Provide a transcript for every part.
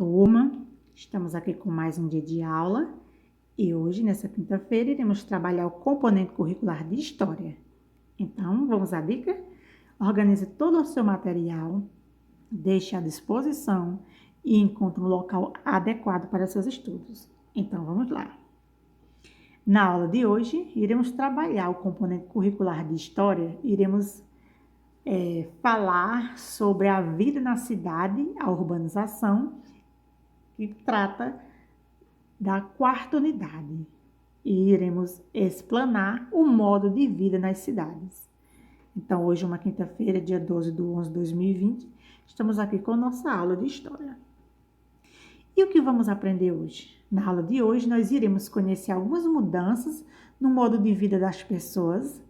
turma, estamos aqui com mais um dia de aula e hoje, nessa quinta-feira, iremos trabalhar o componente curricular de História. Então, vamos à dica? Organize todo o seu material, deixe à disposição e encontre um local adequado para seus estudos. Então, vamos lá. Na aula de hoje, iremos trabalhar o componente curricular de História, iremos falar sobre a vida na cidade, a urbanização, que trata da quarta unidade. E iremos explanar o modo de vida nas cidades. Então, hoje é uma quinta-feira, dia 12/11/2020, estamos aqui com a nossa aula de História. E o que vamos aprender hoje? Na aula de hoje, nós iremos conhecer algumas mudanças no modo de vida das pessoas,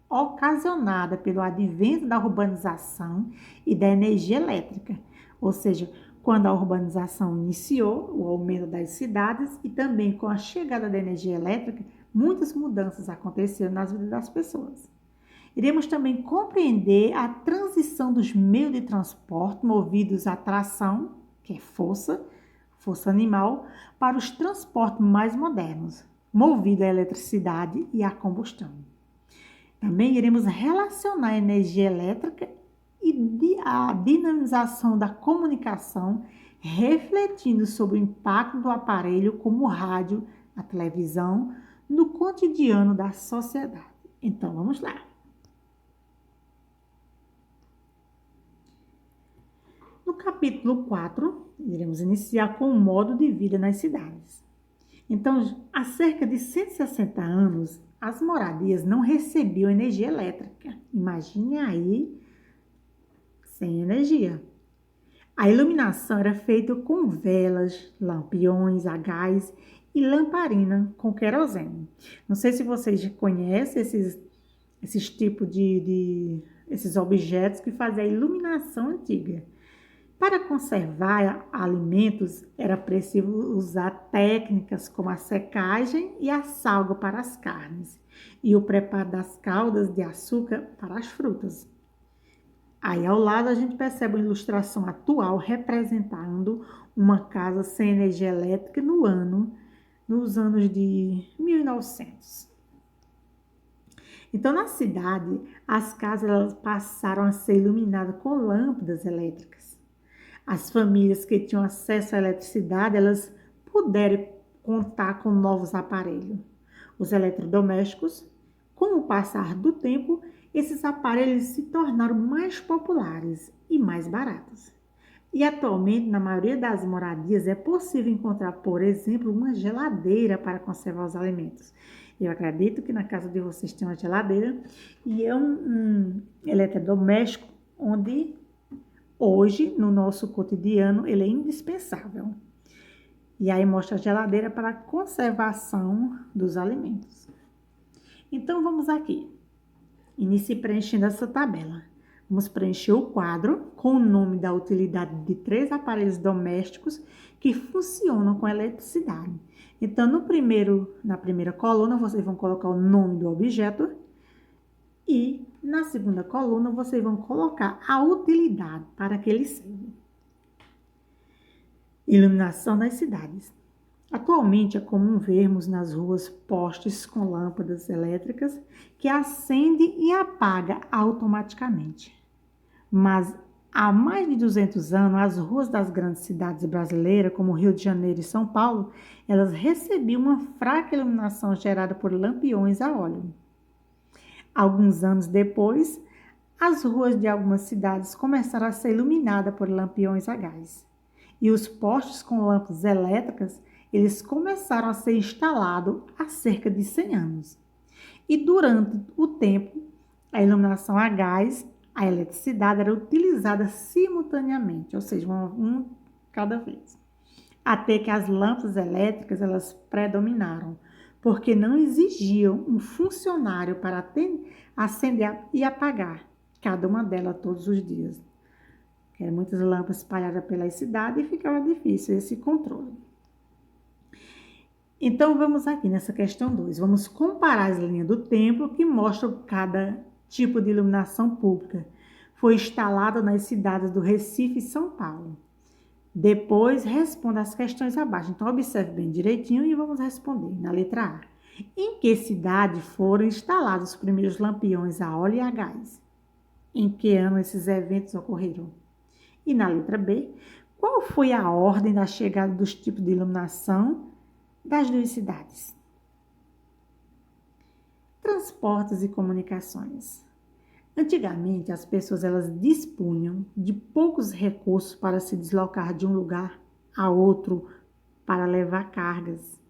ocasionada pelo advento da urbanização e da energia elétrica, ou seja, quando a urbanização iniciou, o aumento das cidades e também com a chegada da energia elétrica, muitas mudanças aconteceram nas vidas das pessoas. Iremos também compreender a transição dos meios de transporte movidos à tração, que é força animal, para os transportes mais modernos, movidos à eletricidade e à combustão. Também iremos relacionar a energia elétrica e a dinamização da comunicação, refletindo sobre o impacto do aparelho como o rádio, a televisão, no cotidiano da sociedade. Então, vamos lá. No capítulo 4, iremos iniciar com o modo de vida nas cidades. Então, há cerca de 160 anos, as moradias não recebiam energia elétrica. Imagine aí, sem energia. A iluminação era feita com velas, lampiões a gás e lamparina com querosene. Não sei se vocês já conhecem esses tipos esses objetos que fazem a iluminação antiga. Para conservar alimentos, era preciso usar técnicas como a secagem e a salga para as carnes e o preparo das caldas de açúcar para as frutas. Aí ao lado a gente percebe uma ilustração atual representando uma casa sem energia elétrica nos anos de 1900. Então, na cidade, as casas elas passaram a ser iluminadas com lâmpadas elétricas. As famílias que tinham acesso à eletricidade, elas puderam contar com novos aparelhos. Os eletrodomésticos, com o passar do tempo, esses aparelhos se tornaram mais populares e mais baratos. E atualmente, na maioria das moradias, é possível encontrar, por exemplo, uma geladeira para conservar os alimentos. Eu acredito que na casa de vocês tem uma geladeira e é um eletrodoméstico onde hoje, no nosso cotidiano, ele é indispensável. E aí mostra a geladeira para a conservação dos alimentos. Então, vamos aqui. Inicie preenchendo essa tabela. Vamos preencher o quadro com o nome da utilidade de 3 aparelhos domésticos que funcionam com eletricidade. Então, na primeira coluna, vocês vão colocar o nome do objeto e na segunda coluna, vocês vão colocar a utilidade para que ele serve. Iluminação das cidades. Atualmente é comum vermos nas ruas postes com lâmpadas elétricas que acendem e apagam automaticamente. Mas há mais de 200 anos, as ruas das grandes cidades brasileiras, como Rio de Janeiro e São Paulo, elas recebiam uma fraca iluminação gerada por lampiões a óleo. Alguns anos depois, as ruas de algumas cidades começaram a ser iluminadas por lampiões a gás. E os postes com lâmpadas elétricas, eles começaram a ser instalados há cerca de 100 anos. E durante o tempo, a iluminação a gás, a eletricidade era utilizada simultaneamente, ou seja, um cada vez. Até que as lâmpadas elétricas, elas predominaram, porque não exigiam um funcionário para acender e apagar cada uma delas todos os dias. Eram muitas lâmpadas espalhadas pela cidade e ficava difícil esse controle. Então, vamos aqui nessa questão 2. Vamos comparar as linhas do tempo que mostram cada tipo de iluminação pública. Foi instalada nas cidades do Recife e São Paulo. Depois, responda as questões abaixo. Então, observe bem direitinho e vamos responder. Na letra A. Em que cidade foram instalados os primeiros lampiões a óleo e a gás? Em que ano esses eventos ocorreram? E na letra B, qual foi a ordem da chegada dos tipos de iluminação das duas cidades? Transportes e comunicações. Antigamente, as pessoas elas dispunham de poucos recursos para se deslocar de um lugar a outro para levar cargas.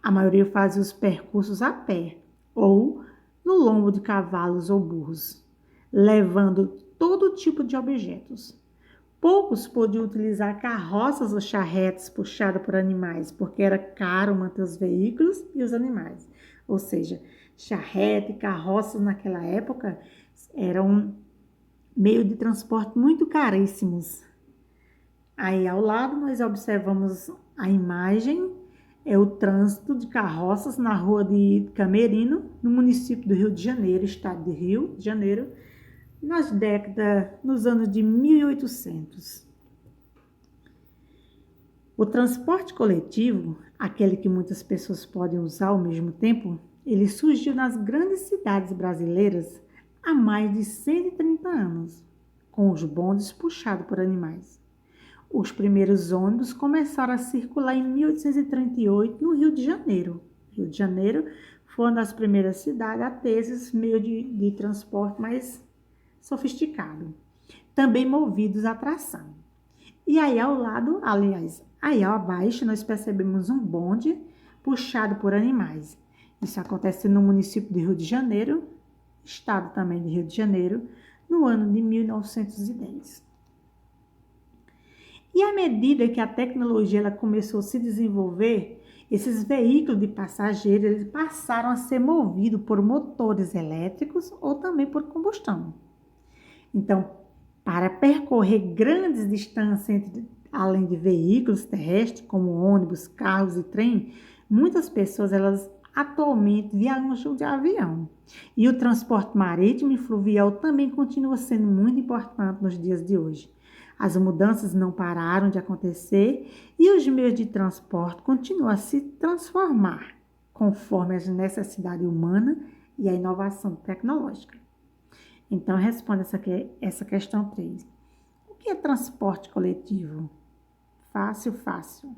A maioria fazia os percursos a pé ou no lombo de cavalos ou burros, levando todo tipo de objetos. Poucos podiam utilizar carroças ou charretes puxadas por animais, porque era caro manter os veículos e os animais. Ou seja, charrete, carroças naquela época eram meio de transporte muito caríssimos. Aí ao lado nós observamos a imagem, é o trânsito de carroças na rua de Camerino, no município do Rio de Janeiro, estado de Rio de Janeiro, nos anos de 1800. O transporte coletivo, aquele que muitas pessoas podem usar ao mesmo tempo, ele surgiu nas grandes cidades brasileiras há mais de 130 anos, com os bondes puxados por animais. Os primeiros ônibus começaram a circular em 1838 no Rio de Janeiro. Rio de Janeiro foi uma das primeiras cidades a ter esses meios de transporte mais sofisticado, também movidos a tração. E aí ao lado, aliás, aí abaixo nós percebemos um bonde puxado por animais. Isso acontece no município de Rio de Janeiro, estado também de Rio de Janeiro, no ano de 1910. E à medida que a tecnologia ela começou a se desenvolver, esses veículos de passageiros eles passaram a ser movidos por motores elétricos ou também por combustão. Então, para percorrer grandes distâncias além de veículos terrestres, como ônibus, carros e trem, muitas pessoas elas atualmente viajam de avião. E o transporte marítimo e fluvial também continua sendo muito importante nos dias de hoje. As mudanças não pararam de acontecer e os meios de transporte continuam a se transformar conforme as necessidades humanas e a inovação tecnológica. Então, responda essa questão 3. O que é transporte coletivo? Fácil, fácil.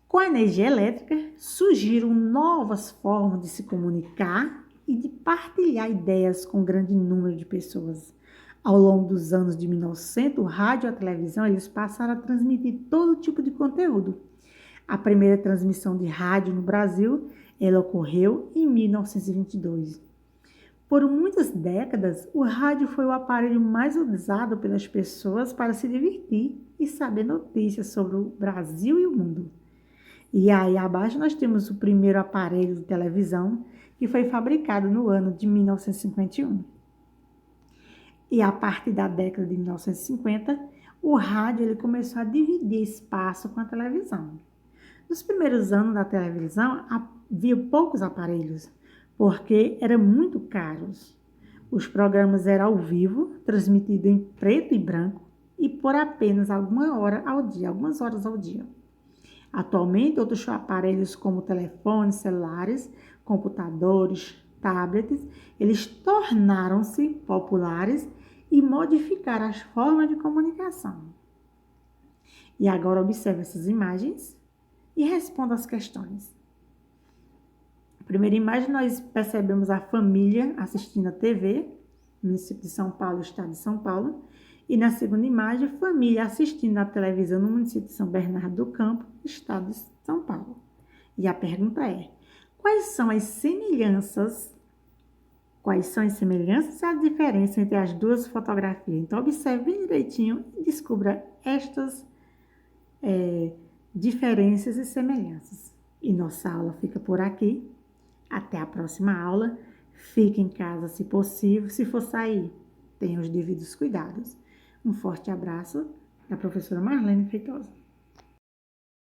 Com a energia elétrica, surgiram novas formas de se comunicar e de partilhar ideias com um grande número de pessoas. Ao longo dos anos de 1900, o rádio e a televisão eles passaram a transmitir todo tipo de conteúdo. A primeira transmissão de rádio no Brasil ela ocorreu em 1922. Por muitas décadas, o rádio foi o aparelho mais usado pelas pessoas para se divertir e saber notícias sobre o Brasil e o mundo. E aí abaixo nós temos o primeiro aparelho de televisão, que foi fabricado no ano de 1951. E a partir da década de 1950, o rádio ele começou a dividir espaço com a televisão. Nos primeiros anos da televisão, havia poucos aparelhos, porque eram muito caros. Os programas eram ao vivo, transmitidos em preto e branco, e por apenas algumas horas ao dia. Atualmente, outros aparelhos como telefones, celulares, computadores, tablets, eles tornaram-se populares e modificaram as formas de comunicação. E agora observe essas imagens e responda as questões. Na primeira imagem, nós percebemos a família assistindo a TV, município de São Paulo, estado de São Paulo. E na segunda imagem, família assistindo a televisão no município de São Bernardo do Campo, estado de São Paulo. E a pergunta é, quais são as semelhanças e a diferença entre as duas fotografias? Então, observe bem direitinho e descubra estas diferenças e semelhanças. E nossa aula fica por aqui. Até a próxima aula. Fique em casa se possível. Se for sair, tenha os devidos cuidados. Um forte abraço da professora Marlene Feitosa.